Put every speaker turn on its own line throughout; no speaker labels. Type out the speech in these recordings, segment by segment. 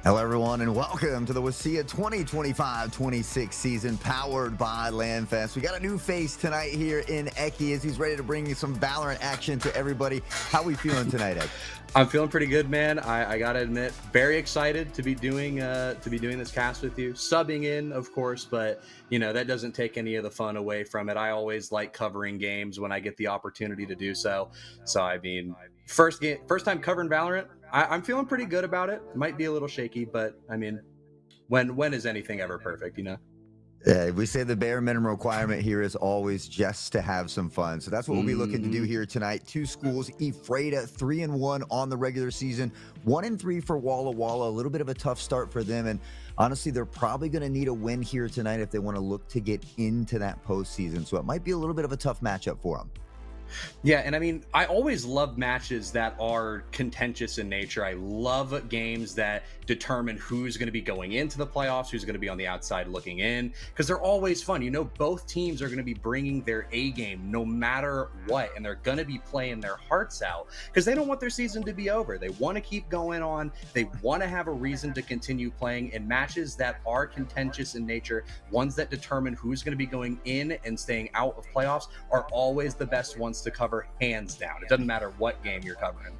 Hello, everyone, and welcome to the WSSEA 2025-26 season, powered by LandFest. We got a new face tonight here in Eki as he's ready to bring you some Valorant action to everybody. How we feeling tonight, Eki?
I'm feeling pretty good, man. I gotta admit, very excited to be doing this cast with you. Subbing in, of course, but that doesn't take any of the fun away from it. I always like covering games when I get the opportunity to do so. So I mean, first time covering Valorant. I'm feeling pretty good about it. Might be a little shaky, but I mean, when is anything ever perfect,
We say the bare minimum requirement here is always just to have some fun. So that's what we'll be looking to do here tonight. Two schools, Ephrata 3-1 on the regular season, 1-3 for Walla. A little bit of a tough start for them. And honestly, they're probably going to need a win here tonight if they want to look to get into that postseason. So it might be a little bit of a tough matchup for them.
Yeah, and I mean, I always love matches that are contentious in nature. I love games that determine who's going to be going into the playoffs, who's going to be on the outside looking in, because they're always fun. Both teams are going to be bringing their A game no matter what, and they're going to be playing their hearts out because they don't want their season to be over. They want to keep going on. They want to have a reason to continue playing, in matches that are contentious in nature, ones that determine who's going to be going in and staying out of playoffs, are always the best ones to cover, hands down. It doesn't matter what game you're covering.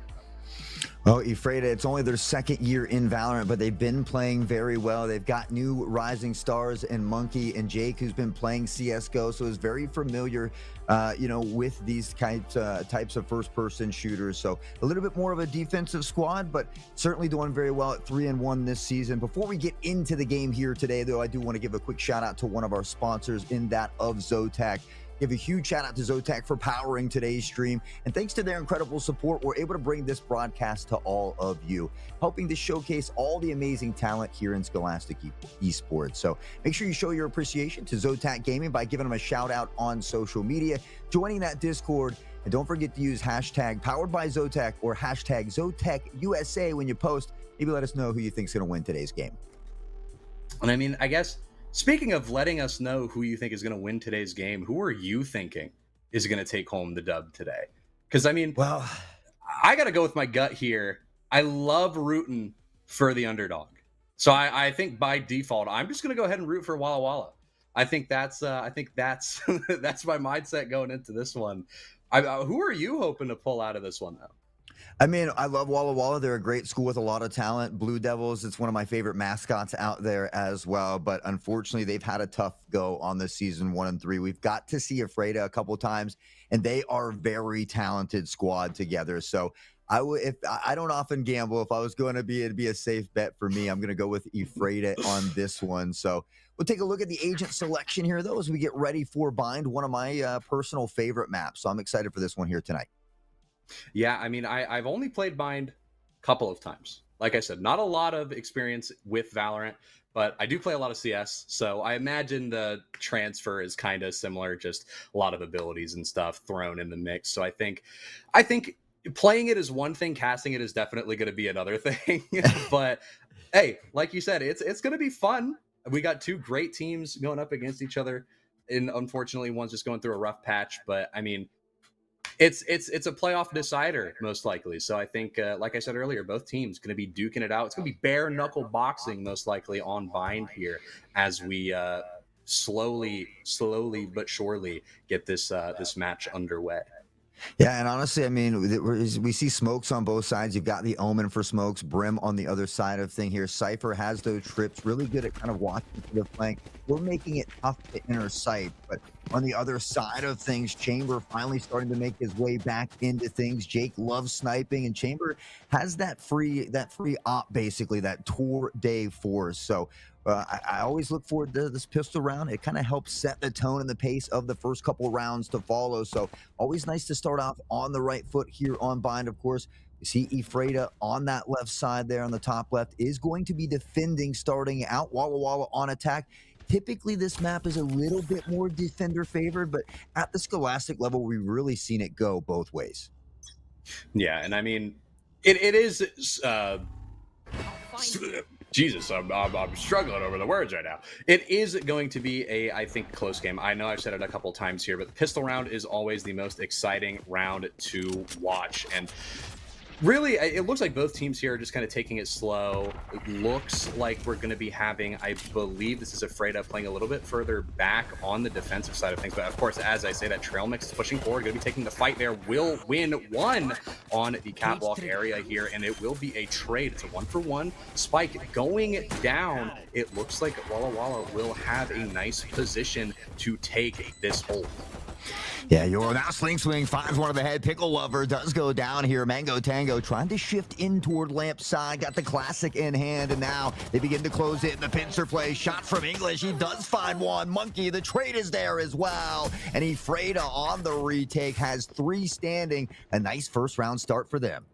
Well, Ephrata, it's only their second year in Valorant, but they've been playing very well. They've got new rising stars in Monkey and Jake, who's been playing CSGO, so is very familiar, with these types of first-person shooters. So a little bit more of a defensive squad, but certainly doing very well at 3-1 this season. Before we get into the game here today, though, I do want to give a quick shout-out to one of our sponsors in that of Zotac. Give a huge shout out to Zotac for powering today's stream. And thanks to their incredible support, we're able to bring this broadcast to all of you, helping to showcase all the amazing talent here in Scholastic Esports. So make sure you show your appreciation to Zotac Gaming by giving them a shout out on social media, joining that Discord, and don't forget to use hashtag powered by Zotac or hashtag ZotacUSA when you post. Maybe let us know who you think is going to win today's game.
And I mean, I guess, speaking of letting us know who you think is going to win today's game, who are you thinking is going to take home the dub today? Because, I mean,
well,
I got to go with my gut here. I love rooting for the underdog. So I think by default, I'm just going to go ahead and root for Walla. I think that's that's my mindset going into this one. Who are you hoping to pull out of this one, though?
I mean, I love Walla. They're a great school with a lot of talent. Blue Devils, it's one of my favorite mascots out there as well. But unfortunately, they've had a tough go on this season, 1-3. We've got to see Ephrata a couple times, and they are a very talented squad together. So I don't often gamble. If I was going to be, it'd be a safe bet for me. I'm going to go with Ephrata on this one. So we'll take a look at the agent selection here, though, as we get ready for Bind, one of my personal favorite maps. So I'm excited for this one here tonight.
Yeah, I mean, I've only played Bind a couple of times. Like I said, not a lot of experience with Valorant, but I do play a lot of CS. So I imagine the transfer is kind of similar, just a lot of abilities and stuff thrown in the mix. So I think playing it is one thing, casting it is definitely going to be another thing. But hey, like you said, it's going to be fun. We got two great teams going up against each other, and unfortunately, one's just going through a rough patch. But I mean, it's a playoff decider most likely. So I think, like I said earlier, both teams going to be duking it out. It's going to be bare knuckle boxing most likely on Bind here as we slowly but surely get this match underway.
Yeah, and honestly, I mean, we see smokes on both sides. You've got the Omen for smokes, Brim on the other side of thing here. Cypher has those trips, really good at kind of watching for the flank. We're making it tough to enter sight, but on the other side of things, Chamber finally starting to make his way back into things. Jake loves sniping, and Chamber has that free op, basically, that tour day force. So I always look forward to this pistol round. It kind of helps set the tone and the pace of the first couple rounds to follow. So always nice to start off on the right foot here on Bind, of course. You see Ephrata on that left side there on the top left is going to be defending starting out. Walla on attack. Typically, this map is a little bit more defender favored, but at the Scholastic level, we've really seen it go both ways.
Yeah, and I mean, it is... Jesus, I'm struggling over the words right now. It is going to be I think, close game. I know I've said it a couple times here, but the pistol round is always the most exciting round to watch. And Really, it looks like both teams here are just kind of taking it slow. It looks like we're going to be having, I believe this is Ephrata playing a little bit further back on the defensive side of things. But of course, as I say, that trail mix is pushing forward, going to be taking the fight there. Will win one on the catwalk area here, and it will be a trade. It's a 1-for-1. Spike going down. It looks like Walla Walla will have a nice position to take this hold.
Yeah, you're now Swing finds one of the head. Pickle Lover does go down here. Mango Tango trying to shift in toward Lamp side. Got the classic in hand, and now they begin to close it. The pincer play. Shot from English. He does find one. Monkey, the trade is there as well. And Ephrata on the retake has 3 standing. A nice first round start for them.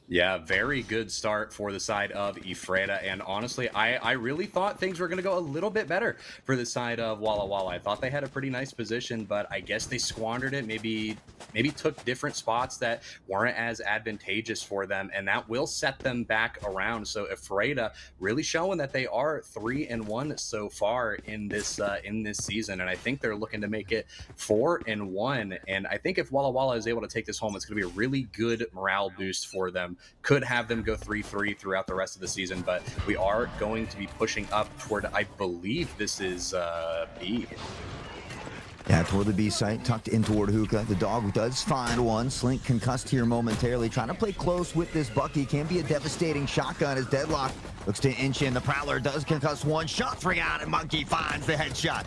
Yeah, very good start for the side of Ephrata. And honestly, I really thought things were going to go a little bit better for the side of Walla Walla. I thought they had a pretty nice position, but I guess they squandered it. Maybe took different spots that weren't as advantageous for them, and that will set them back around. So Ephrata really showing that they are 3-1 so far in this season, and I think they're looking to make it 4-1. And I think if Walla Walla is able to take this home, it's going to be a really good morale boost for them. Could have them go 3-3 throughout the rest of the season, but we are going to be pushing up toward, I believe this is B.
Yeah, toward the B site, tucked in toward Hookah. The dog does find one. Slink concussed here momentarily. Trying to play close with this Bucky. Can be a devastating shotgun as Deadlock looks to inch in. The Prowler does concuss one. Shots ring out, and Monkey finds the headshot.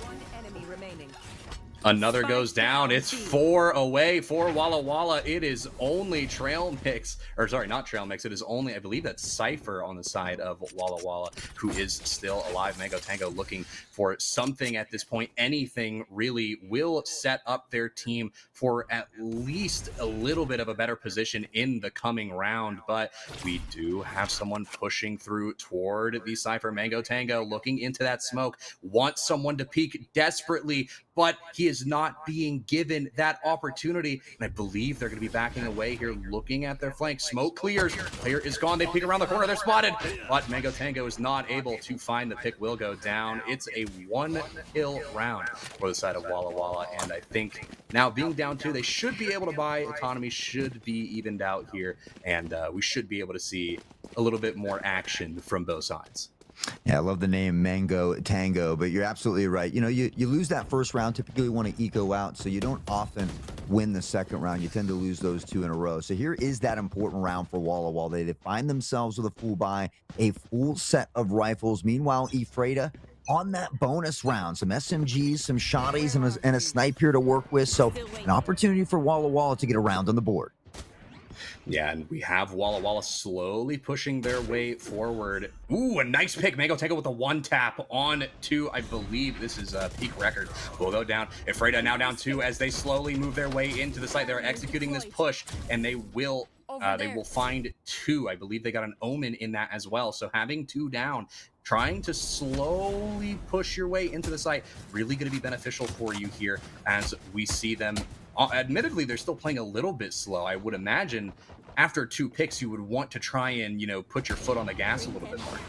Another goes down. It's 4 away for Walla Walla. It is only Trail Mix, or sorry, not Trail Mix. It is only, I believe that's Cypher on the side of Walla Walla, who is still alive. Mango Tango looking for something at this point. Anything really will set up their team for at least a little bit of a better position in the coming round. But we do have someone pushing through toward the Cypher. Mango Tango looking into that smoke, wants someone to peek desperately, but he is not being given that opportunity. And I believe they're going to be backing away here, looking at their flank. Smoke clears. Player is gone. They peek around the corner. They're spotted. But Mango Tango is not able to find the pick. Will go down. It's a 1-kill round for the side of Walla Walla. And I think now being down 2, they should be able to buy. Economy should be evened out here. And we should be able to see a little bit more action from both sides.
Yeah, I love the name Mango Tango, but you're absolutely right. You know, you lose that first round, typically you want to eco out, so you don't often win the second round. You tend to lose those 2 in a row. So here is that important round for Walla Walla. They find themselves with a full buy, a full set of rifles. Meanwhile, Ephrata on that bonus round, some SMGs, some shotties, and a snipe here to work with. So an opportunity for Walla Walla to get a round on the board.
Yeah, and we have Walla Walla slowly pushing their way forward. Ooh, a nice pick. Mango Tango with a 1-tap on 2. I believe this is a peak record. Will go down. Ephrata now down 2 as they slowly move their way into the site. They're executing this push, and they will find 2. I believe they got an Omen in that as well. So having 2 down, trying to slowly push your way into the site, really going to be beneficial for you here as we see them. Admittedly, they're still playing a little bit slow. I would imagine after 2 picks, you would want to try and, put your foot on the gas a little bit more.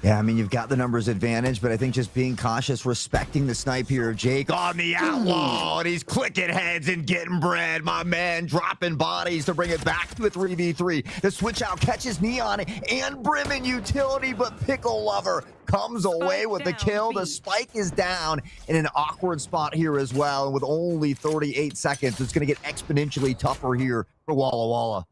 Yeah, I mean, you've got the numbers advantage, but I think just being cautious, respecting the snipe here of Jake on the outlaw, and he's clicking heads and getting bread. My man dropping bodies to bring it back to a 3v3. The switch out catches Neon and Brim in utility, but Pickle Lover comes away with the kill. The spike is down in an awkward spot here as well, and with only 38 seconds, it's going to get exponentially tougher here for Walla Walla.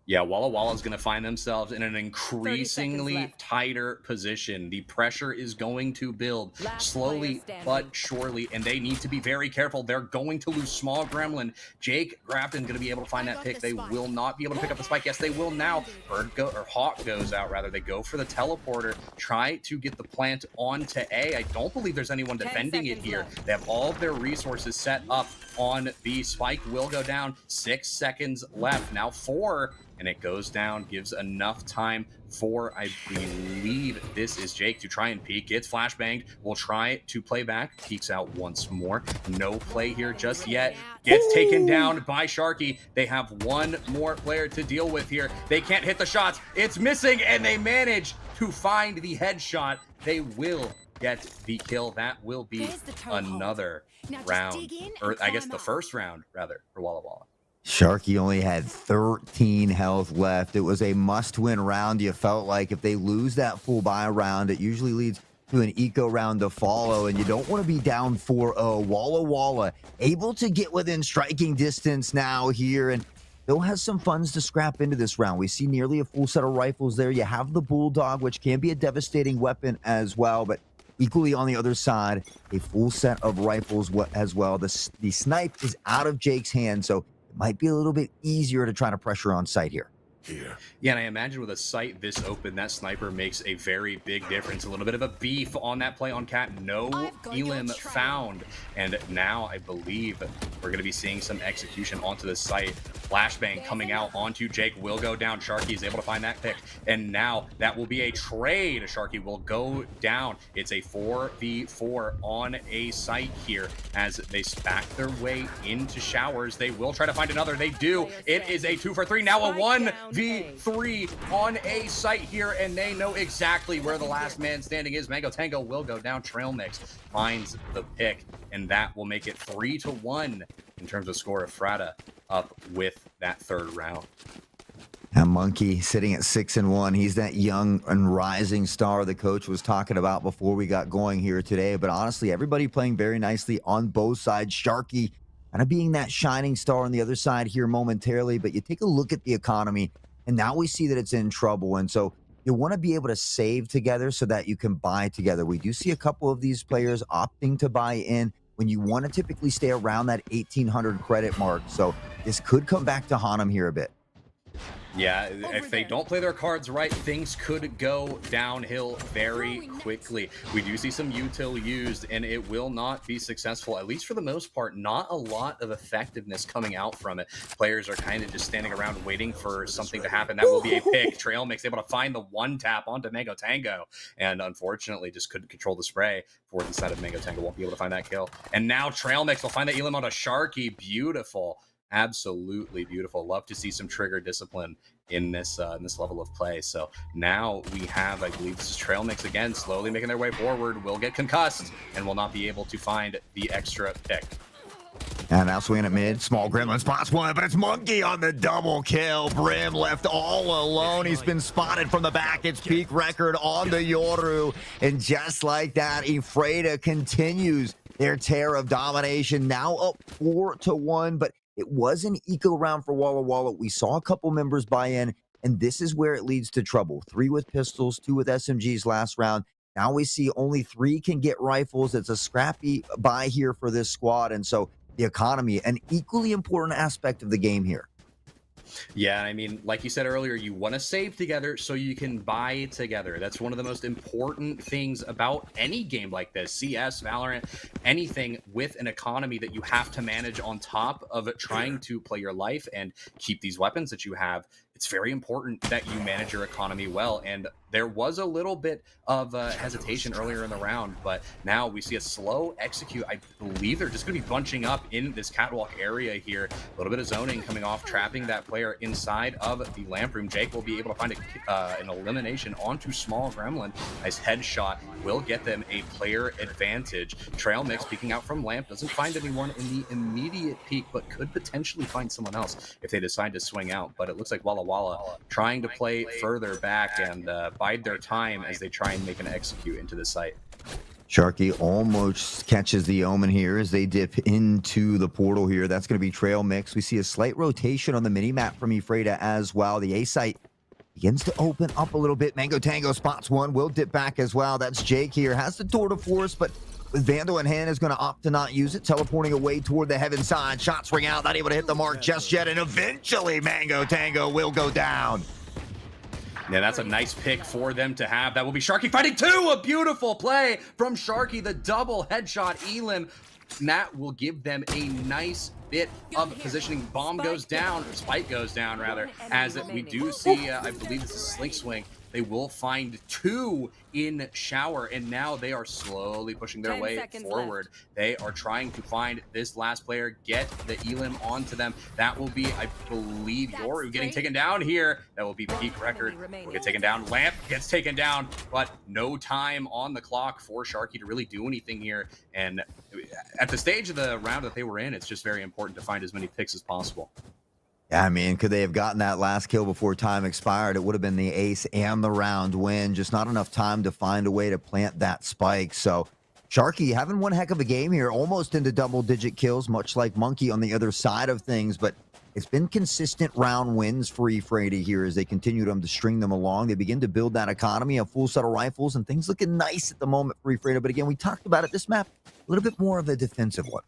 Yeah, Walla Walla is going to find themselves in an increasingly tighter position. The pressure is going to build slowly but surely, and they need to be very careful. They're going to lose Small Gremlin. Jake Grafton going to be able to find that pick. They will not be able to pick up the spike. Yes, they will now. Hawk goes out, rather. They go for the teleporter, try to get the plant onto A. I don't believe there's anyone defending it here. They have all of their resources set up on B. Spike will go down. 6 seconds left. Now 4. And it goes down, gives enough time for, I believe this is Jake, to try and peek. Gets flashbanged, will try to play back, peeks out once more. No play here just yet. Gets taken down by Sharky. They have one more player to deal with here. They can't hit the shots. It's missing, and they manage to find the headshot. They will get the kill. That will be another round, or I guess the first round, rather, for Walla Walla.
Sharky only had 13 health left. It was a must-win round. You felt like if they lose that full buy round, it usually leads to an eco round to follow, and you don't want to be down 4-0. Walla able to get within striking distance now here, and still has some funds to scrap into this round. We see nearly a full set of rifles there. You have the Bulldog, which can be a devastating weapon as well, but equally on the other side, a full set of rifles as well. The snipe is out of Jake's hand, so it might be a little bit easier to try to pressure on sight here.
Yeah, and I imagine with a site this open, that sniper makes a very big difference. A little bit of a beef on that play on Cat. No Elim found. And now I believe we're going to be seeing some execution onto the site. Flashbang coming out onto Jake will go down. Sharky is able to find that pick. And now that will be a trade. Sharky will go down. It's a 4v4 on a site here as they back their way into showers. They will try to find another. They do. It is a 2 for 3. Now a 1v3 on a site here, and they know exactly where the last man standing is. Mango Tango will go down. Trail Mix finds the pick, and that will make it 3-1 in terms of score. Ephrata up with that third round.
Now Monkey sitting at 6-1. He's that young and rising star the coach was talking about before we got going here today. But honestly, everybody playing very nicely on both sides. Sharky kind of being that shining star on the other side here momentarily. But you take a look at the economy, and now we see that it's in trouble. And so you want to be able to save together so that you can buy together. We do see a couple of these players opting to buy in when you want to typically stay around that 1,800 credit mark. So this could come back to haunt them here a bit.
Yeah, if they don't play their cards right, things could go downhill very quickly. We do see some util used, and it will not be successful, at least for the most part. Not a lot of effectiveness coming out from it. Players are kind of just standing around waiting for something to happen. That will be a pick. Trail Mix able to find the one tap onto Mango Tango, and unfortunately just couldn't control the spray for the side of Mango Tango. Won't be able to find that kill. And now Trail Mix will find the Elim onto Sharky. Beautiful. Absolutely beautiful. Love to see some trigger discipline in this level of play. So now we have, I believe this is Trail Mix again, slowly making their way forward. Will get concussed and will not be able to find the extra pick.
And now swinging at mid. Small Gremlin spots one, but it's Monkey on the double kill. Brim left all alone. He's been spotted from the back. It's peak record on the Yoru. And just like that, Ephrata continues their tear of domination. Now up 4-1, but it was an eco round for Walla. We saw a couple members buy in, and this is where it leads to trouble. 3 with pistols, 2 with SMGs last round. Now we see only 3 can get rifles. It's a scrappy buy here for this squad, and so the economy, an equally important aspect of the game here.
Yeah, I mean, like you said earlier, you want to save together so you can buy together. That's one of the most important things about any game like this. CS, Valorant, anything with an economy that you have to manage on top of trying to play your life and keep these weapons that you have. It's very important that you manage your economy well. And there was a little bit of hesitation earlier in the round, but now we see a slow execute. I believe they're just going to be bunching up in this catwalk area here. A little bit of zoning coming off, trapping that player inside of the lamp room. Jake will be able to find an elimination onto Small Gremlin. Nice headshot will get them a player advantage. Trail Mix peeking out from lamp, doesn't find anyone in the immediate peak, but could potentially find someone else if they decide to swing out. But it looks like Walla trying to play further back and bide their time as they try and make an execute into the site.
Sharky almost catches the omen here as they dip into the portal here. That's going to be Trail Mix. We see a slight rotation on the mini-map from Ephrata as well. The A site begins to open up a little bit. Mango Tango spots one, will dip back as well. That's Jake here. Has the Tour de Force, but with Vandal in hand is going to opt to not use it, teleporting away toward the heaven side. Shots ring out, not able to hit the mark just yet, and eventually Mango Tango will go down.
Yeah, that's a nice pick for them to have. That will be Sharky fighting 2. A beautiful play from Sharky, the double headshot Elim. And that will give them a nice bit of positioning. Bomb goes down, or Spike goes down rather, as we do see, I believe it's a Slink Swing. They will find 2 in shower, and now they are slowly pushing their way forward. They are trying to find this last player, get the Elim onto them. That will be, I believe, Yoru getting taken down here. That will be peak record. Will get taken down. Lamp gets taken down, but no time on the clock for Sharky to really do anything here. And at the stage of the round that they were in, it's just very important to find as many picks as possible.
Yeah, I mean, could they have gotten that last kill before time expired? It would have been the ace and the round win. Just not enough time to find a way to plant that spike. So Sharky having one heck of a game here, almost into double-digit kills, much like Monkey on the other side of things. But it's been consistent round wins for Ephrata here as they continue to string them along. They begin to build that economy, a full set of rifles, and things looking nice at the moment for Ephrata. But again, we talked about it. This map, a little bit more of a defensive one.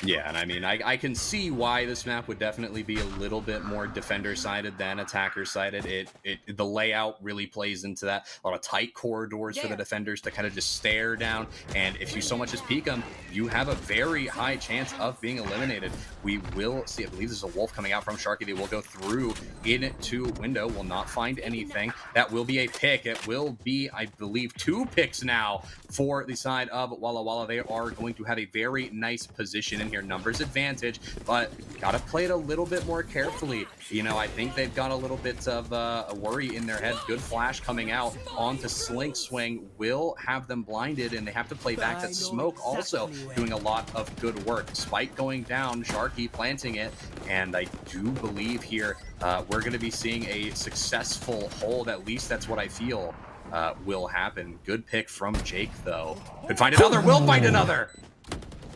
Yeah, and I mean, I can see why this map would definitely be a little bit more defender-sided than attacker-sided. The layout really plays into that. A lot of tight corridors for the defenders to kind of just stare down, and if you so much as peek them, you have a very high chance of being eliminated. We will see, I believe there's a wolf coming out from Sharky. They will go through into window, will not find anything. That will be a pick. It will be, I believe, 2 picks now for the side of Walla Walla. They are going to have a very nice position in here, numbers advantage, but gotta play it a little bit more carefully. You know, I think they've got a little bit of a worry in their head. Good flash coming out onto Slink Swing will have them blinded, and they have to play back. That smoke also doing a lot of good work. Spike going down, Sharky planting it, and I do believe here we're going to be seeing a successful hold. At least that's what I feel will happen. Good pick from Jake, though. Could find another, will find another.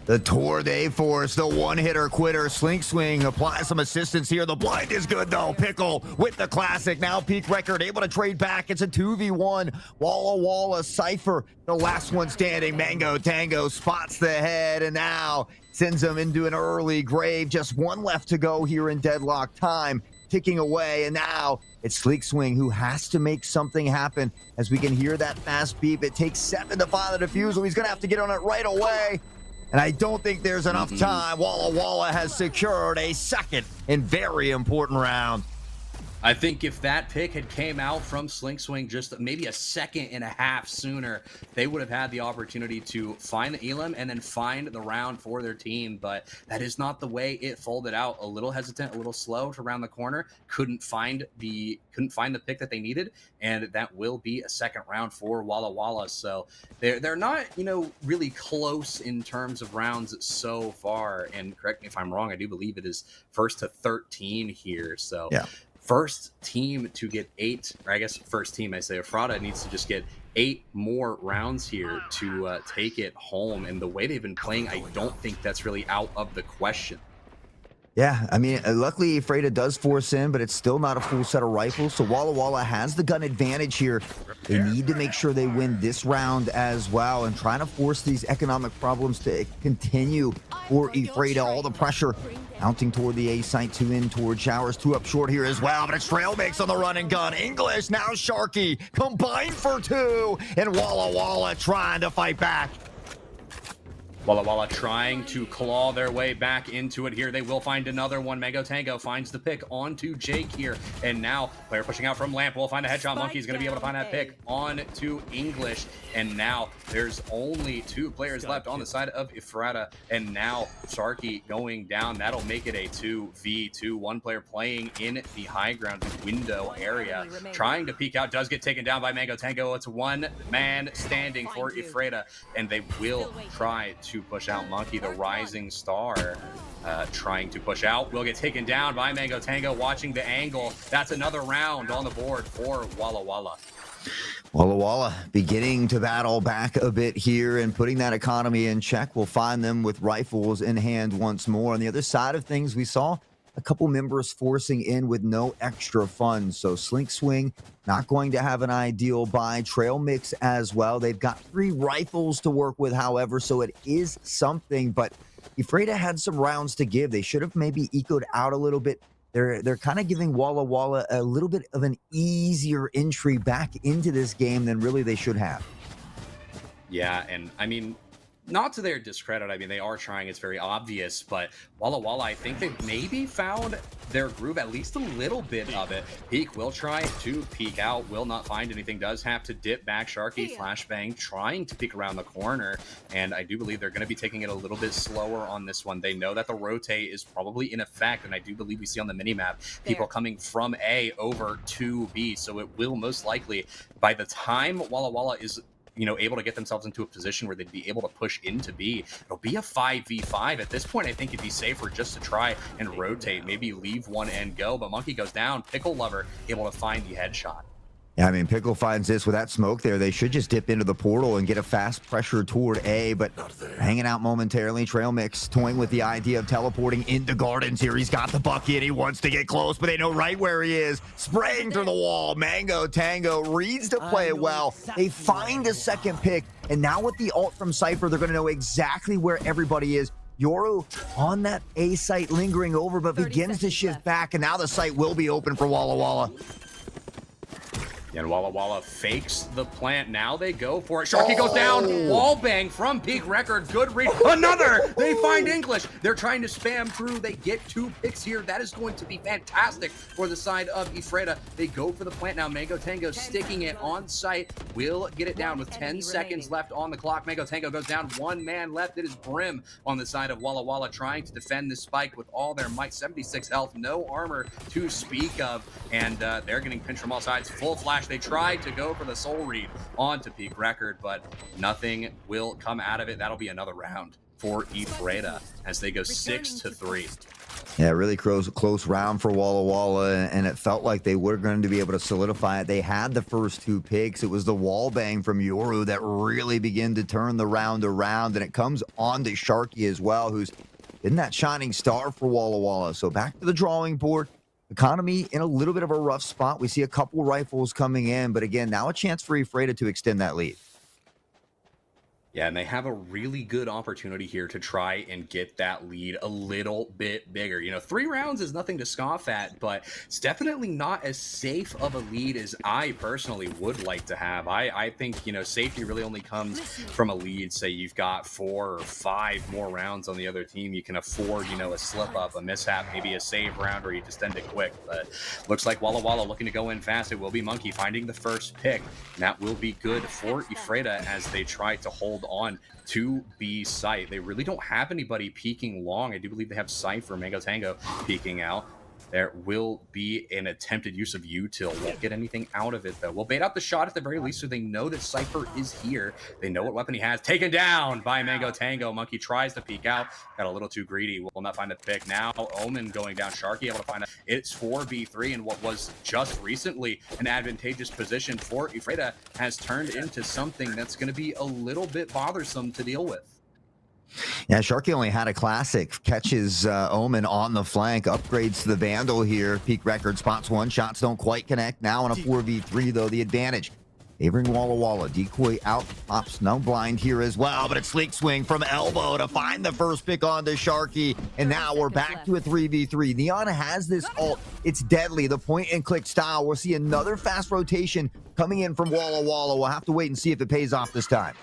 The Tour de Force, the one-hitter quitter. Slink Swing applies some assistance here. The blind is good, though. Pickle with the classic. Now peak record, able to trade back. It's a 2v1. Walla Walla, Cypher, the last one standing. Mango Tango spots the head, and now sends him into an early grave. Just one left to go here in deadlock time. Ticking away, and now it's Slink Swing who has to make something happen. As we can hear that fast beep, it takes 7 to find the defusal. He's going to have to get on it right away. And I don't think there's enough time. Walla Walla has secured a second and very important round.
I think if that pick had came out from Slink Swing just maybe a second and a half sooner, they would have had the opportunity to find the Elam and then find the round for their team. But that is not the way it folded out. A little hesitant, a little slow to round the corner. Couldn't find the pick that they needed, and that will be a second round for Walla Walla. So they're not, you know, really close in terms of rounds so far. And correct me if I'm wrong, I do believe it is 1st to 13 here. So
yeah.
First team to get 8, or I guess first team, I say Ephrata needs to just get 8 more rounds here to take it home. And the way they've been playing, I don't think that's really out of the question.
Yeah, I mean, luckily Ephrata does force in, but it's still not a full set of rifles. So Walla Walla has the gun advantage here. They need to make sure they win this round as well, and trying to force these economic problems to continue for Ephrata. All the pressure mounting toward the A site, 2 in toward Showers, 2 up short here as well, but it's Trail makes on the run and gun. English, now Sharky, combined for 2, and Walla Walla trying to fight back.
Walla Walla trying to claw their way back into it here. They will find another one. Mango Tango finds the pick onto Jake here. And now, player pushing out from Lamp will find a headshot. Monkey is going to be able to find that pick on to English. And now there's only 2 players left on the side of Ephrata. And now Sharky going down. That'll make it a 2v2. One player playing in the high ground window area. Trying to peek out. Does get taken down by Mango Tango. It's one man standing for Ephrata. And they will try to push out Monkey, the rising star, trying to push out. Will get taken down by Mango Tango, watching the angle. That's another round on the board for Walla Walla.
Walla Walla beginning to battle back a bit here and putting that economy in check. We'll find them with rifles in hand once more. On the other side of things, we saw a couple members forcing in with no extra funds. So Slink Swing not going to have an ideal buy. Trail Mix as well. They've got 3 rifles to work with, however, so it is something. But Ephrata had some rounds to give. They should have maybe ecoed out a little bit. They're kind of giving Walla Walla a little bit of an easier entry back into this game than really they should have.
Yeah, and I mean, not to their discredit, I mean, they are trying, it's very obvious, but Walla Walla, I think they've maybe found their groove, at least a little bit of it. Peek will try to peek out, will not find anything, does have to dip back. Sharky, flashbang, trying to peek around the corner, and I do believe they're going to be taking it a little bit slower on this one. They know that the rotate is probably in effect, and I do believe we see on the minimap people coming from A over to B, so it will most likely, by the time Walla Walla is able to get themselves into a position where they'd be able to push into B. It'll be a 5v5. At this point, I think it'd be safer just to try and rotate, maybe leave one and go, but Monkey goes down. Pickle Lover able to find the headshot.
Yeah, I mean, Pickle finds this with that smoke there. They should just dip into the portal and get a fast pressure toward A, but hanging out momentarily. Trail Mix toying with the idea of teleporting into Gardens here. He's got the bucket. He wants to get close, but they know right where he is. Spraying through the wall. Mango Tango reads to play it well. They find a second pick, and now with the ult from Cypher, they're going to know exactly where everybody is. Yoru on that A site lingering over, but begins to shift back, and now the site will be open for Walla Walla.
And Walla fakes the plant. Now they go for it. Sharky goes down. Wall bang from Peak Record. Good read. Another. They find English. They're trying to spam through. They get 2 picks here. That is going to be fantastic for the side of Ephrata. They go for the plant now. Mango Tango sticking it on site. Will get it down with 10 seconds left on the clock. Mango Tango goes down. 1 man left. It is Brim on the side of Walla trying to defend this spike with all their might. 76 health. No armor to speak of. And they're getting pinched from all sides. Full flash. They tried to go for the soul read onto Peak Record, but nothing will come out of it. That'll be another round for Ephrata as they go 6-3.
Yeah, really close round for Walla, and it felt like they were going to be able to solidify it. They had the first 2 picks. It was the wall bang from Yoru that really began to turn the round around, and it comes on to Sharky as well, who's been that shining star for Walla. So back to the drawing board. Economy in a little bit of a rough spot. We see a couple rifles coming in, but again, now a chance for Ephrata to extend that lead.
Yeah, and they have a really good opportunity here to try and get that lead a little bit bigger. 3 rounds is nothing to scoff at, but it's definitely not as safe of a lead as I personally would like to have. I think, safety really only comes from a lead. Say you've got 4 or 5 more rounds on the other team. You can afford, a slip up, a mishap, maybe a save round, or you just end it quick. But looks like Walla looking to go in fast. It will be Monkey finding the first pick. And that will be good for Ephrata as they try to hold on to B site. They really don't have anybody peeking long. I do believe they have Cypher, Mango Tango peeking out. There will be an attempted use of util. Won't get anything out of it, though. We'll bait out the shot at the very least so they know that Cypher is here. They know what weapon he has. Taken down by Mango Tango. Monkey tries to peek out. Got a little too greedy. Will not find the pick. Now Omen going down. Sharky able to find it. It's 4v3, and what was just recently an advantageous position for Ephrata has turned into something that's going to be a little bit bothersome to deal with.
Yeah, Sharky only had a classic. Catches Omen on the flank, upgrades to the Vandal here. Peak Record spots 1, shots don't quite connect. Now on a 4v3, though, the advantage. Favoring Walla. Decoy out, pops no blind here as well, but it's Sleek Swing from elbow to find the first pick on to Sharky. And now we're back to a 3v3. Neon has this ult. It's deadly, the point and click style. We'll see another fast rotation coming in from Walla. We'll have to wait and see if it pays off this time.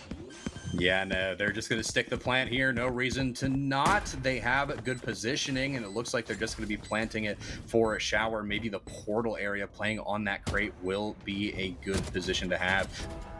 Yeah, no, they're just going to stick the plant here. No reason to not. They have good positioning, and it looks like they're just going to be planting it for a shower. Maybe the portal area playing on that crate will be a good position to have.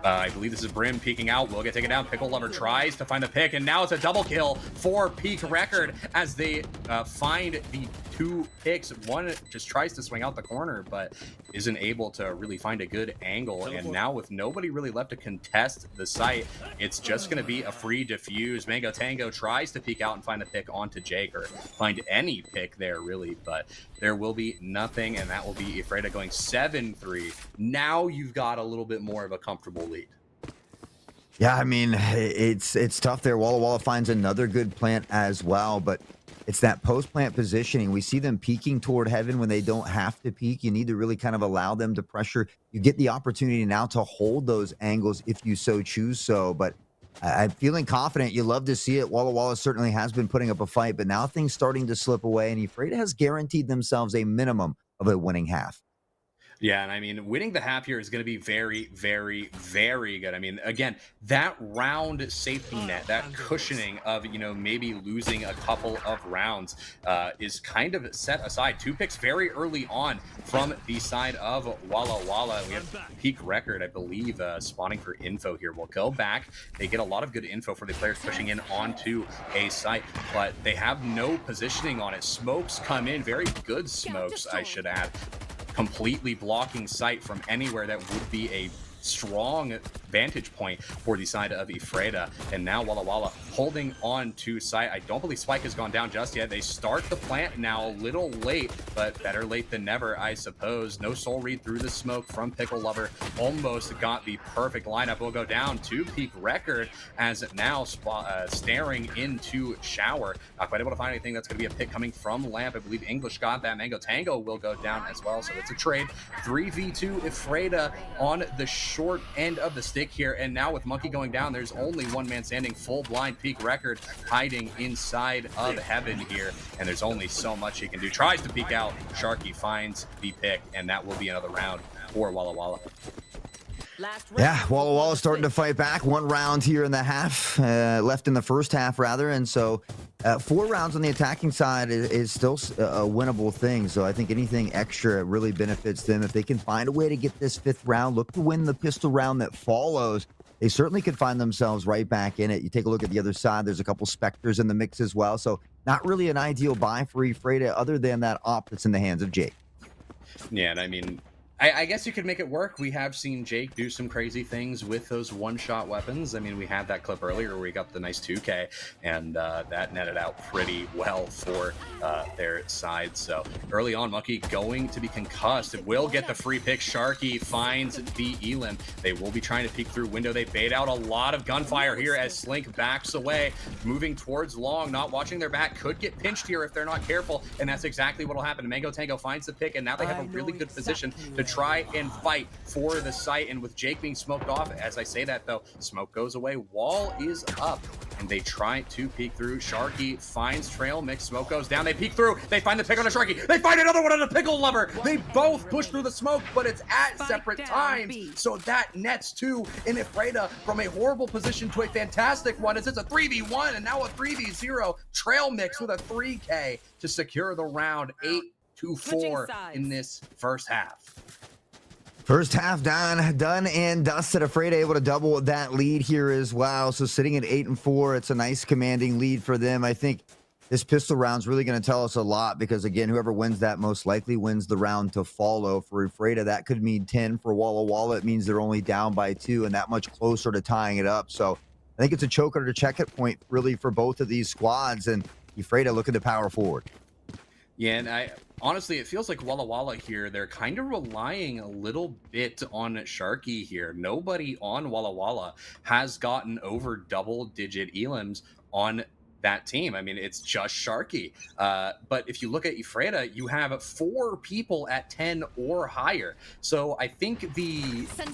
I believe this is Brim peeking out. Will get taken down. Pickle Lover tries to find the pick, and now it's a double kill for Peak Record as they find the 2 picks. One just tries to swing out the corner, but isn't able to really find a good angle. And now with nobody really left to contest the site, it's just going to be a free defuse. Mango Tango tries to peek out and find the pick onto Jake, or find any pick there, really, but there will be nothing, and that will be Ephrata going 7-3. Now you've got a little bit more of a comfortable lead.
Yeah, I mean, it's tough there. Walla finds another good plant as well, but it's that post-plant positioning. We see them peeking toward heaven when they don't have to peek. You need to really kind of allow them to pressure. You get the opportunity now to hold those angles if you so choose so, but I'm feeling confident. You love to see it. Walla certainly has been putting up a fight, but now things starting to slip away, and Ephrata has guaranteed themselves a minimum of a winning half.
Yeah, and I mean, winning the half here is going to be very, very, very good. I mean, again, that round safety net, that cushioning of, maybe losing a couple of rounds is kind of set aside. 2 picks very early on from the side of Walla. We have Peak Record, I believe, spawning for info here. We'll go back. They get a lot of good info for the players pushing in onto a site, but they have no positioning on it. Smokes come in, very good smokes, I should add, completely blocking sight from anywhere that would be a strong vantage point for the side of Ephrata. And now Walla Walla holding on to site. I don't believe Spike has gone down just yet. They start the plant now, a little late, but better late than never, I suppose. No soul read through the smoke from Pickle Lover. Almost got the perfect lineup. Will go down to peak record as now staring into shower. Not quite able to find anything. That's going to be a pick coming from Lamp. I believe English got that. Mango Tango will go down as well. So it's a trade. 3v2 Ephrata on the short end of the stick here. And now with Monkey going down, there's only one man standing. Full blind peak record hiding inside of heaven here. And there's only so much he can do. Tries to peek out. Sharky finds the pick. And that will be another round for Walla Walla.
Yeah, Walla Walla starting to fight back. 1 round here in the half, left in the first half rather, and so 4 rounds on the attacking side is still a winnable thing. So I think anything extra really benefits them. If they can find a way to get this 5th round, look to win the pistol round that follows, they certainly could find themselves right back in it. You take a look at the other side, there's a couple Spectres in the mix as well, so not really an ideal buy for Ephrata other than that op that's in the hands of Jake.
Yeah, and I mean, I guess you could make it work. We have seen Jake do some crazy things with those one-shot weapons. I mean, we had that clip earlier where he got the nice 2K, and that netted out pretty well for their side. So early on, Monkey going to be concussed. It will get the free pick. Sharky finds the Elim. They will be trying to peek through window. They bait out a lot of gunfire here as Slink backs away, moving towards long, not watching their back. Could get pinched here if they're not careful, and that's exactly what will happen. Mango Tango finds the pick, and now they have a really good position to try and fight for the site. And with Jake being smoked off, as I say that though, smoke goes away, wall is up, and they try to peek through. Sharky finds Trail Mix, smoke goes down, they peek through, they find the pick on a Sharky, they find another one on a Pickle Lover. They both push through the smoke, but it's at separate times, so that nets 2 in Ephrata from a horrible position to a fantastic one, as it's a 3v1 and now a 3v0. Trail Mix with a 3K to secure the round. 8-4 in this first half.
First half done and dusted. Ephrata able to double that lead here as well. So sitting at 8-4, it's a nice commanding lead for them. I think this pistol round's really going to tell us a lot because, again, whoever wins that most likely wins the round to follow. For Ephrata, that could mean 10. For Walla Walla, it means they're only down by 2 and that much closer to tying it up. So I think it's a choker to check it point really for both of these squads, and Ephrata looking to power forward.
Yeah, and honestly, it feels like Walla Walla here, they're kind of relying a little bit on Sharky here. Nobody on Walla Walla has gotten over double-digit elims on that team. I mean, it's just Sharky. But if you look at Ephrata, you have 4 people at 10 or higher. So I think the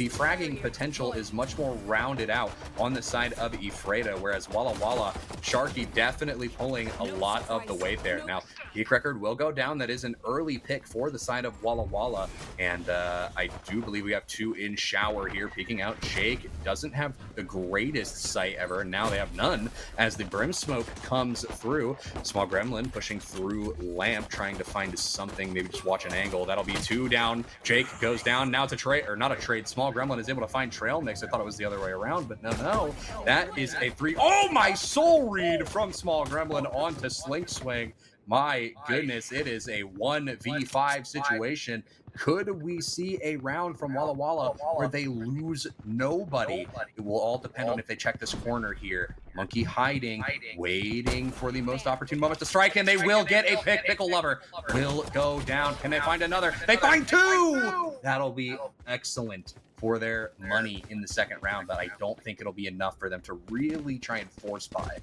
fragging potential is much more rounded out on the side of Ephrata, whereas Walla Walla, Sharky definitely pulling a lot of the weight there. Now, peak record will go down. That is an early pick for the side of Walla Walla. And I do believe we have 2 in shower here, peeking out. Jake doesn't have the greatest sight ever, and now they have none as the Brim Smoke comes through. Small Gremlin pushing through Lamp, trying to find something, maybe just watch an angle. That'll be 2 down. Jake goes down. Now it's a trade, or not a trade. Small Gremlin is able to find Trail Mix. I thought it was the other way around, but no. That is a 3. Oh, my soul read from Small Gremlin onto Slink Swing. My goodness, it is a 1v5 situation. Could we see a round from Walla Walla where they lose nobody? It will all depend on if they check this corner here. Monkey hiding, waiting for the most opportune moment to strike, and they will get a pick. Pickle Lover will go down. Can they find another? They find 2! That'll be excellent for their money in the second round, but I don't think it'll be enough for them to really try and force buy.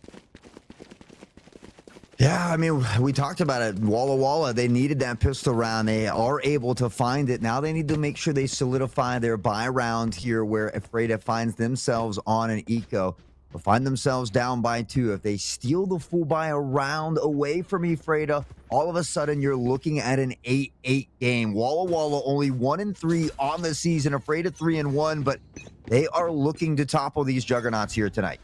Yeah, I mean, we talked about it. Walla Walla, they needed that pistol round. They are able to find it. Now they need to make sure they solidify their buy round here where Ephrata finds themselves on an eco. They'll find themselves down by 2. If they steal the full buy a round away from Ephrata, all of a sudden you're looking at an 8-8 game. Walla Walla only 1-3 on the season. Ephrata 3-1, but they are looking to topple these juggernauts here tonight.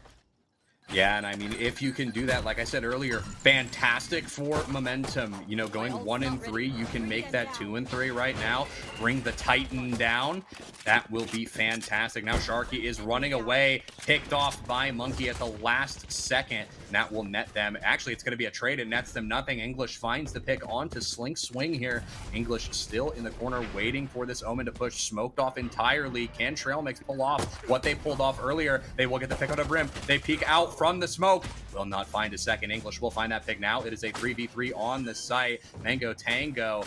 Yeah, and I mean, if you can do that, like I said earlier, fantastic for momentum. You know, going 1 and 3, you can make that 2 and 3 right now. Bring the Titan down. That will be fantastic. Now Sharky is running away, picked off by Monkey at the last second. And that will net them. Actually, it's going to be a trade. It nets them nothing. English finds the pick onto Slink Swing here. English still in the corner waiting for this Omen to push. Smoked off entirely. Can Trail Mix pull off what they pulled off earlier? They will get the pick on the brim. They peek out from the smoke. Will not find a second. English will find that pick now. It is a 3v3 on the site. Mango Tango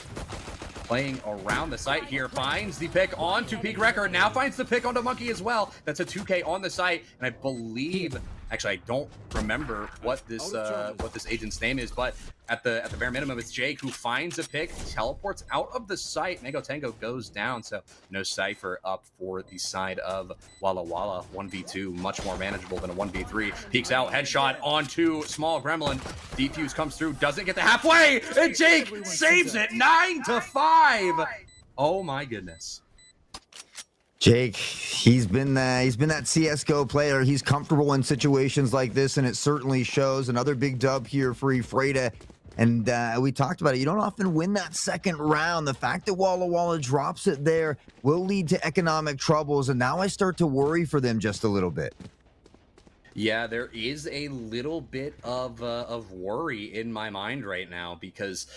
playing around the site here, finds the pick onto Peak Record, now finds the pick onto Monkey as well. That's a 2K on the site, and I believe, actually, I don't remember what this agent's name is, but at the bare minimum, it's Jake who finds a pick, teleports out of the site. Mango Tango goes down, so no Cypher up for the side of Walla Walla. 1v2, much more manageable than a 1v3. Peeks out, headshot onto Small Gremlin. Defuse comes through, doesn't get the halfway, and Jake saves it, 9-5. Oh my goodness.
Jake, he's been that CSGO player. He's comfortable in situations like this, and it certainly shows. Another big dub here for Ephrata. And we talked about it. You don't often win that second round. The fact that Walla Walla drops it there will lead to economic troubles. And now I start to worry for them just a little bit.
Yeah, there is a little bit of worry in my mind right now, because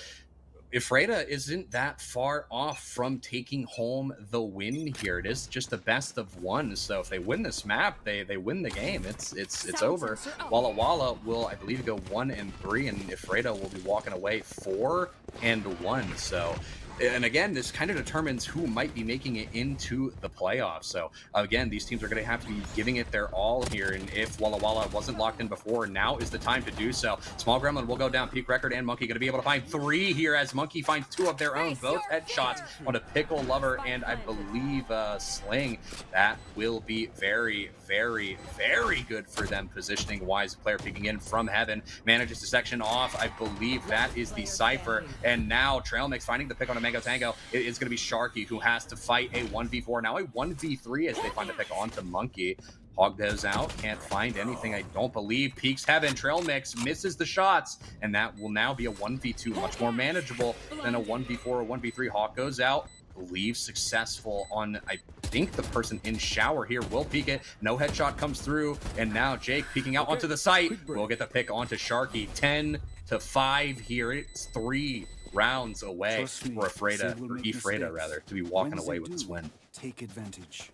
Ephrata isn't that far off from taking home the win here. It is just the best of one. So if they win this map, they win the game. It's over. Walla Walla will, I believe, go 1 and 3, and Ephrata will be walking away 4 and 1. So, and again, this kind of determines who might be making it into the playoffs. So again, these teams are going to have to be giving it their all here. And if Walla Walla wasn't locked in before, now is the time to do so. Small Gremlin will go down. Peak Record and Monkey going to be able to find 3 here, as Monkey finds 2 of their own, both headshots on a Pickle Lover and I believe Sling. That will be very, very, very good for them positioning wise. Player peeking in from heaven manages to section off. I believe that is the Cypher. And now Trail Mix finding the pick on a Mango Tango. It is going to be Sharky who has to fight a 1v4. Now a 1v3 as they find the pick onto Monkey. Hog goes out, can't find anything, I don't believe. Peaks heaven, Trail Mix misses the shots, and that will now be a 1v2, much more manageable than a 1v4 or 1v3. Hawk goes out, believe successful on, I think, the person in shower here. Will peek it, no headshot comes through, and now Jake peeking out onto the site. We'll get the pick onto Sharky. 10-5 here. It's 3 rounds away for Ephrata rather, to be walking away with this win.
Take advantage.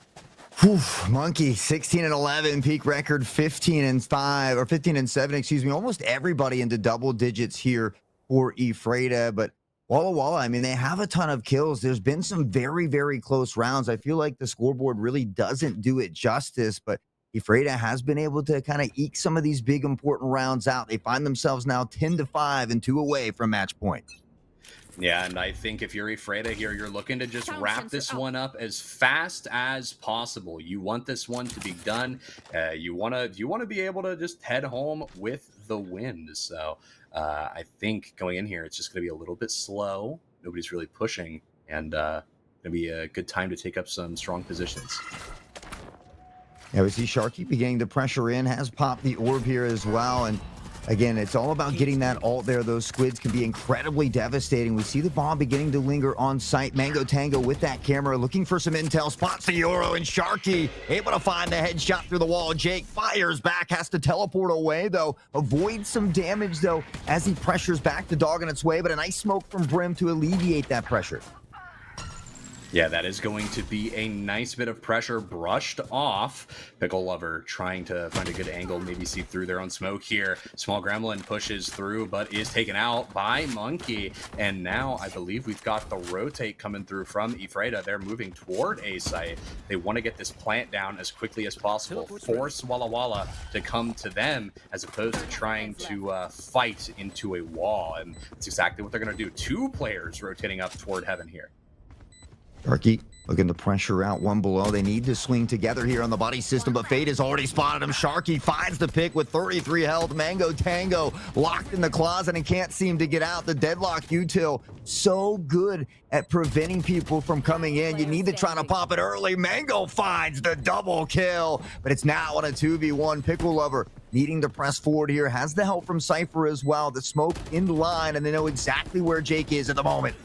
Whew, Monkey 16 and 11, Peak Record 15 and 5, or 15 and 7, excuse me. Almost everybody into double digits here for Ephrata, but Walla Walla, I mean, they have a ton of kills. There's been some very, very close rounds. I feel like the scoreboard really doesn't do it justice, but Ephrata has been able to kind of eke some of these big important rounds out. They find themselves now 10-5 and 2 away from match point.
Yeah, and I think if you're Ephrata here, you're looking to just wrap this one up as fast as possible. You want this one to be done. You want to be able to just head home with the win. So I think going in here, it's just going to be a little bit slow. Nobody's really pushing, and going to be a good time to take up some strong positions.
Yeah, we see Sharky beginning to pressure in, has popped the orb here as well, and again, it's all about getting that ult there. Those squids can be incredibly devastating. We see the bomb beginning to linger on site. Mango Tango with that camera, looking for some intel. Spots the Euro, and Sharky able to find the headshot through the wall. Jake fires back, has to teleport away, though. Avoids some damage, though, as he pressures back the dog on its way, but a nice smoke from Brim to alleviate that pressure.
Yeah, that is going to be a nice bit of pressure brushed off. Pickle Lover trying to find a good angle, maybe see through their own smoke here. Small Gremlin pushes through, but is taken out by Monkey. And now I believe we've got the rotate coming through from Ephrata. They're moving toward A site. They want to get this plant down as quickly as possible. Force Walla Walla to come to them as opposed to trying to fight into a wall. And that's exactly what they're going to do. 2 players rotating up toward heaven here.
Sharky looking to pressure out one below. They need to swing together here on the body system, but Fate has already spotted him. Sharky finds the pick with 33 health. Mango Tango locked in the closet and can't seem to get out. The deadlock util so good at preventing people from coming in. You need to try to pop it early. Mango finds the double kill, but it's now on a 2v1. Pickle Lover needing to press forward here. Has the help from Cypher as well. The smoke in line, and they know exactly where Jake is at the moment.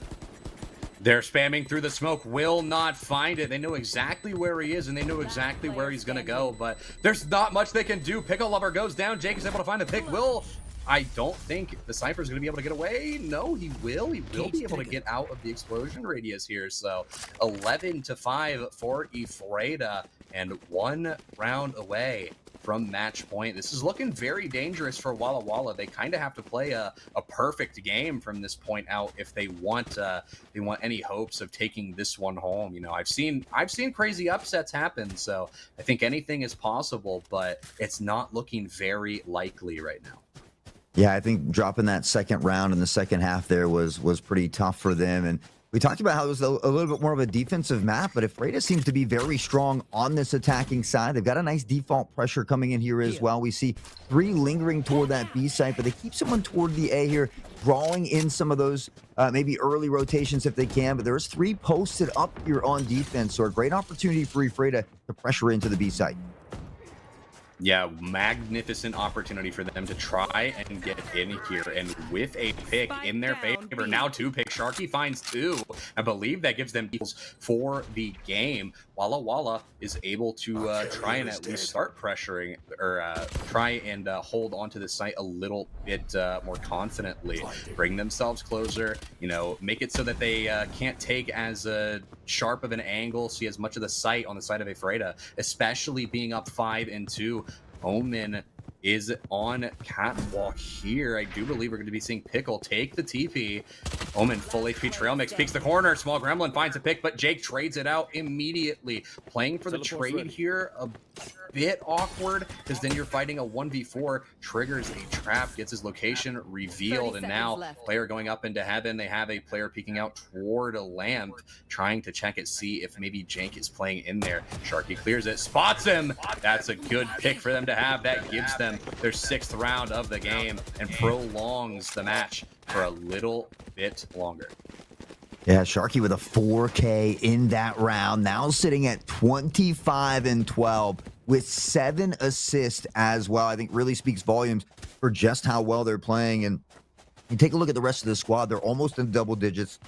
They're spamming through the smoke, will not find it. They know exactly where he is, and they know exactly where he's going to go, but there's not much they can do. Pickle Lover goes down. Jake is able to find the pick. I don't think the Cypher is going to be able to get away. No, he will. He will be able to get out of the explosion radius here. So 11-5 for Ephrata, and 1 round away from match point. This is looking very dangerous for Walla. They kind of have to play a perfect game from this point out if they want any hopes of taking this one home. You know, I've seen crazy upsets happen, so I think anything is possible, but it's not looking very likely right now.
Yeah, I think dropping that second round in the second half there was pretty tough for them. And we talked about how it was a little bit more of a defensive map, but Ephrata seems to be very strong on this attacking side. They've got a nice default pressure coming in here as well. We see 3 lingering toward that B site, but they keep someone toward the A here, drawing in some of those maybe early rotations if they can. But there's 3 posted up here on defense, so a great opportunity for Ephrata to pressure into the B site.
Yeah, magnificent opportunity for them to try and get in here, and with a pick in their favor, now 2 picks. Sharky finds 2. I believe that gives them equals for the game. Walla is able to try and at least start pressuring, or try and hold onto the site a little bit more confidently, bring themselves closer, you know, make it so that they can't take as sharp of an angle, see as much of the site on the side of Ephrata, especially being up 5-2. Omen is on catwalk here. I do believe we're going to be seeing Pickle take the TP. Omen full HP trail mix, peeks the corner. Small Gremlin finds a pick, but Jake trades it out immediately. Playing for the trade here, a bit awkward, because then you're fighting a 1v4, triggers a trap, gets his location revealed, and now player going up into heaven. They have a player peeking out toward a lamp, trying to check it, see if maybe Jake is playing in there. Sharky clears it, spots him. That's a good pick for them to have. That gives them their 6th round of the game and prolongs the match for a little bit longer.
Yeah, Sharky with a 4K in that round, now sitting at 25-12 with 7 assists as well. I think really speaks volumes for just how well they're playing. And you take a look at the rest of the squad, they're almost in double digits.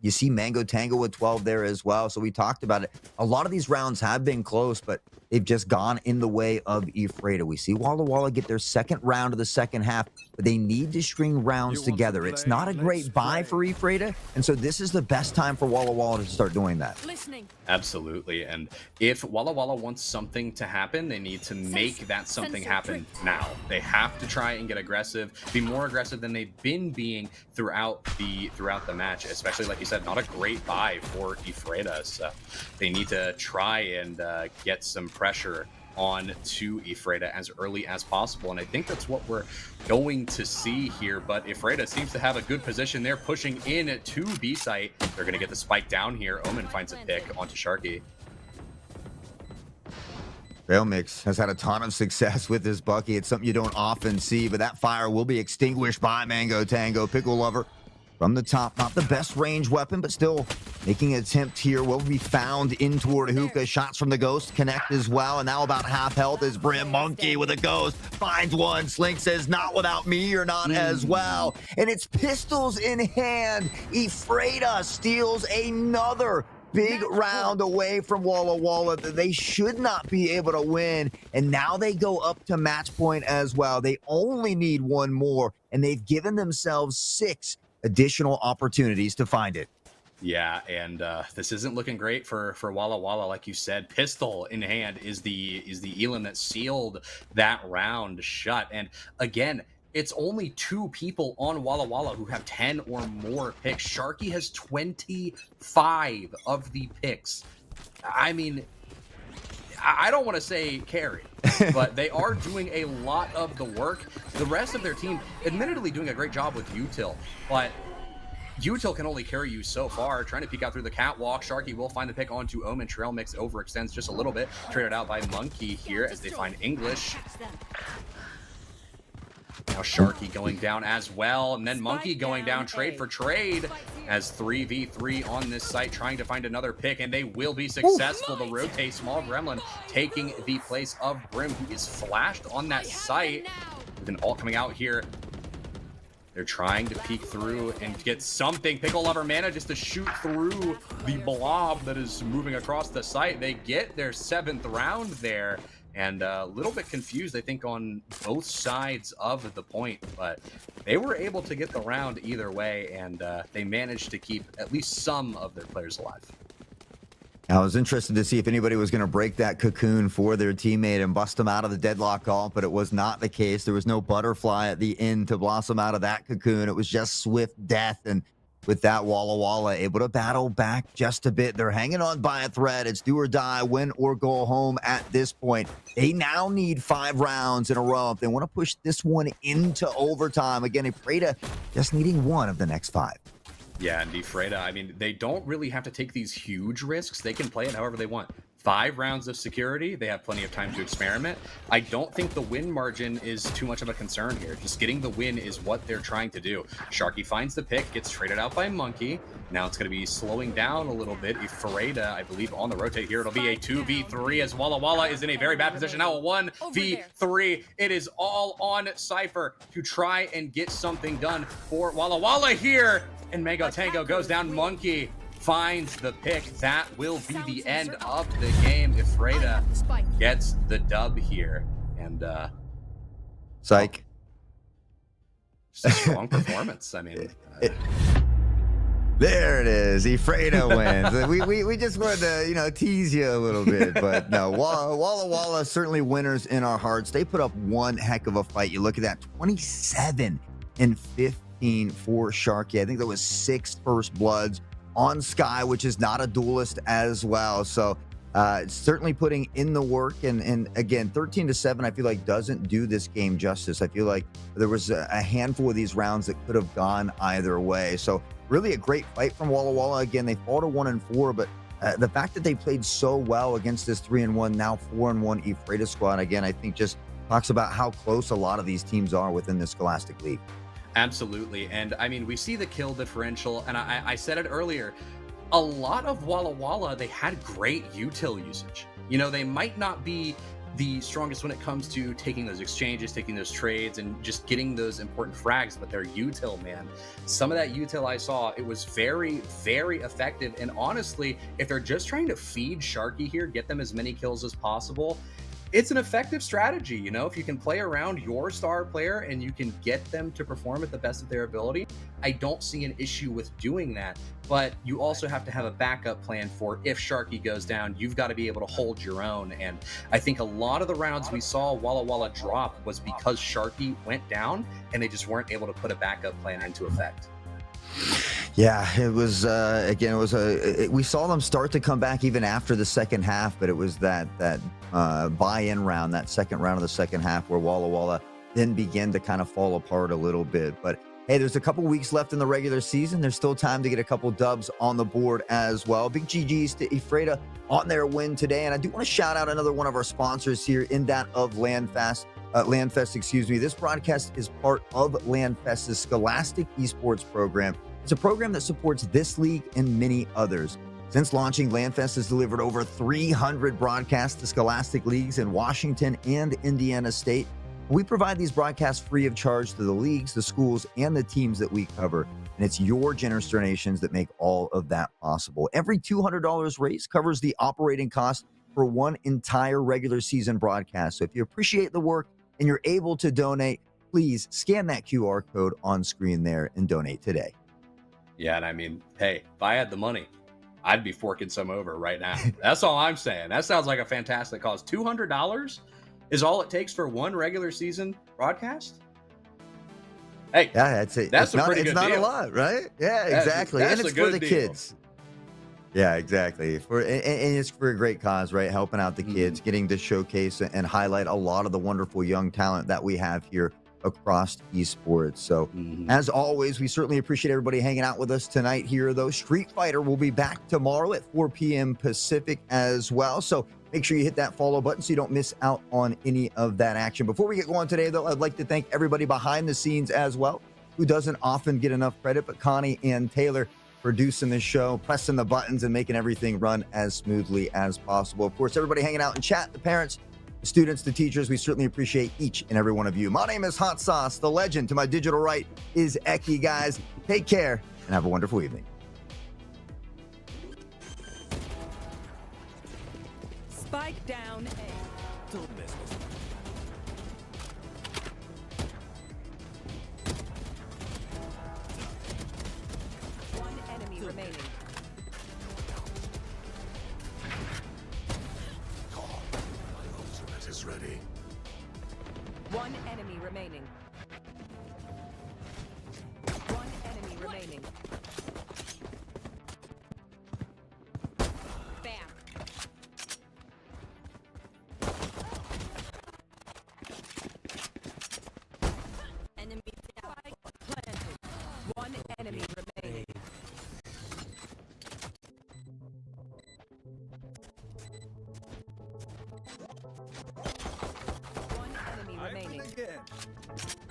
You see Mango Tango with 12 there as well. So we talked about it. A lot of these rounds have been close, but they've just gone in the way of Ephrata. We see Walla get their 2nd round of the second half, but they need to string rounds together. It's not a great buy for Ephrata, and so this is the best time for Walla to start doing that.
Absolutely, and if Walla wants something to happen, they need to make that something happen now. They have to try and get aggressive, be more aggressive than they've been being throughout the match, especially, like you said, not a great buy for Ephrata. So they need to try and get some pressure on to Ephrata as early as possible, and I think that's what we're going to see here. But Ephrata seems to have a good position there, pushing in to B site. They're going to get the spike down here. Omen finds a pick onto Sharky.
Trail Mix has had a ton of success with this Bucky. It's something you don't often see, but that fire will be extinguished by Mango Tango. Pickle Lover from the top, not the best range weapon, but still making an attempt here. Will be found in toward Hookah. Shots from the Ghost connect as well, and now about half health is Brim. Monkey with a Ghost finds one. Slink says, not without me, or not as well. And it's pistols in hand. Ephrata steals another big round away from Walla that they should not be able to win, and now they go up to match point as well. They only need one more, and they've given themselves 6 additional opportunities to find it.
Yeah, and this isn't looking great for Walla. Like you said, pistol in hand is the elim that sealed that round shut. And again, it's only 2 people on Walla who have 10 or more picks. Sharky has 25 of the picks. I mean, I don't want to say carry, but they are doing a lot of the work. The rest of their team, admittedly, doing a great job with util, but Util can only carry you so far. Trying to peek out through the catwalk. Sharky will find the pick onto Omen. Trail mix overextends just a little bit. Traded out by Monkey here as they find English. Now Sharky going down as well, and then Monkey going down trade for trade as 3v3 on this site, trying to find another pick, and they will be successful. The rotate small gremlin taking the place of Brim, who is flashed on that site with an ult coming out here. They're trying to peek through and get something. Pickle Lover manages to shoot through the blob that is moving across the site. They get their 7th round there. And a little bit confused, I think, on both sides of the point, but they were able to get the round either way, and they managed to keep at least some of their players alive.
I was interested to see if anybody was going to break that cocoon for their teammate and bust them out of the deadlock ult, but it was not the case. There was no butterfly at the end to blossom out of that cocoon. It was just swift death, and with that, Walla able to battle back just a bit. They're hanging on by a thread. It's do or die, win or go home at this point. They now need 5 rounds in a row if they want to push this one into overtime. Again, Ephrata just needing 1 of the next 5.
Yeah, and Ephrata, I mean, they don't really have to take these huge risks. They can play it however they want. 5 rounds of security. They have plenty of time to experiment. I don't think the win margin is too much of a concern here. Just getting the win is what they're trying to do. Sharky finds the pick, gets traded out by Monkey. Now it's going to be slowing down a little bit. Ephrata, I believe, on the rotate here. It'll be a 2v3 as Walla is in a very bad position. Now a 1v3. It is all on Cypher to try and get something done for Walla here. And Mango Tango goes down. Monkey finds the pick. That will be the end of the game. Ephrata gets the dub here. And
Psych.
Just a strong performance. I mean,
there it is. Ephrata wins. we just wanted to, tease you a little bit, but no, Walla certainly winners in our hearts. They put up one heck of a fight. You look at that, 27 and 15 for Sharky. I think there was 6 first bloods on Sky, which is not a duelist as well. So certainly putting in the work, and again, 13-7 I feel like doesn't do this game justice. I feel like there was a handful of these rounds that could have gone either way. So really a great fight from Walla. Again, they fought a 1-4, but the fact that they played so well against this 3-1, now 4-1 Ephrata squad, again, I think just talks about how close a lot of these teams are within the Scholastic League.
Absolutely. And I mean, we see the kill differential, and I said it earlier, a lot of Walla, they had great util usage. They might not be the strongest when it comes to taking those exchanges, taking those trades, and just getting those important frags, but their util, man, some of that util I saw, it was very, very effective. And honestly, if they're just trying to feed Sharky here, get them as many kills as possible, it's an effective strategy. If you can play around your star player and you can get them to perform at the best of their ability, I don't see an issue with doing that. But you also have to have a backup plan for if Sharky goes down, you've got to be able to hold your own. And I think a lot of the rounds we saw Walla drop was because Sharky went down and they just weren't able to put a backup plan into effect.
Yeah, it was again, we saw them start to come back even after the second half, but it was that buy-in round, that second round of the second half, where Walla then began to kind of fall apart a little bit. But hey, there's a couple weeks left in the regular season. There's still time to get a couple dubs on the board as well. Big GGs to Ephrata on their win today. And I do want to shout out another one of our sponsors here, in that of Landfest. This broadcast is part of Landfest's Scholastic Esports program. It's a program that supports this league and many others. Since launching, Landfest has delivered over 300 broadcasts to Scholastic leagues in Washington and Indiana State. We provide these broadcasts free of charge to the leagues, the schools, and the teams that we cover. And it's your generous donations that make all of that possible. Every $200 raised covers the operating cost for one entire regular season broadcast. So if you appreciate the work and you're able to donate, please scan that QR code on screen there and donate today.
Yeah, and I mean, hey, if I had the money, I'd be forking some over right now. That's all I'm saying. That sounds like a fantastic cause. $200 is all it takes for one regular season broadcast? Hey,
yeah, that's
a pretty good deal.
It's not a lot, right? Yeah, exactly. And it's for the kids. Yeah, exactly. And it's for a great cause, right? Helping out the kids, getting to showcase and highlight a lot of the wonderful young talent that we have here across esports. So as always, we certainly appreciate everybody hanging out with us tonight here, though. Street Fighter will be back tomorrow at 4 p.m. Pacific as well. So make sure you hit that follow button so you don't miss out on any of that action. Before we get going today, though, I'd like to thank everybody behind the scenes as well, who doesn't often get enough credit, but Connie and Taylor producing the show, pressing the buttons, and making everything run as smoothly as possible. Of course, everybody hanging out in chat, the parents, the students, the teachers, we certainly appreciate each and every one of you. My name is Hot Sauce, the legend. To my digital right is Eki, guys. Take care and have a wonderful evening.
Spike down A.
Don't mess with me.
One enemy remaining.
My ultimate is ready.
One enemy remaining. One enemy remaining. Bam. Enemy down. Planted. One enemy remaining. One enemy remaining.
Again.